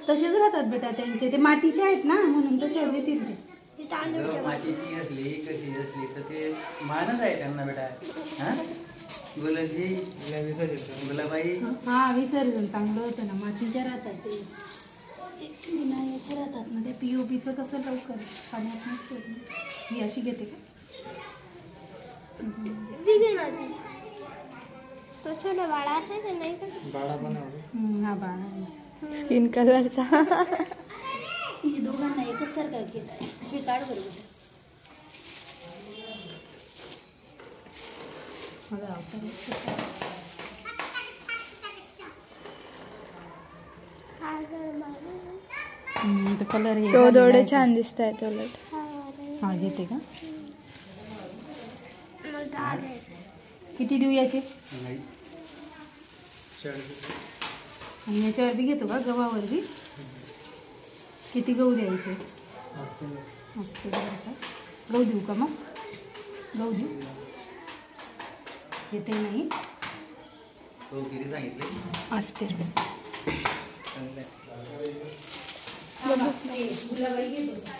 तसेच राहतात बेटा त्यांचे, ते मातीचे आहेत ना म्हणून तसेच येतील ते. मातीची असली कशी असली तर ते मानच आहे त्यांना बेटा. हा गुलाबी गुलाबाई हा विसर्जन चांगलं होतं ना. मातीच्या राहतात ते याचे राहतात ना. ते POPचं कसं लवकर पाण्यात नसते. ही अशी घेते का? तो छोटा बाळा आहे का नाही? बाळा पण हा बाळा स्किन कलरचा. हे दोघांना एकच सारखा केला आहे. हे काढ बरोबर. मला कलर तो दोडे छान दिसत आहे. तो लट हा घेते का? किती देऊ याचे? आणि याच्यावर बी घेतो का? गव्हावर बी किती गहू द्यायचे? असते बरं का? गहू देऊ का मग? गहू देऊ येते नाही असते. गुलाबाई घेतो.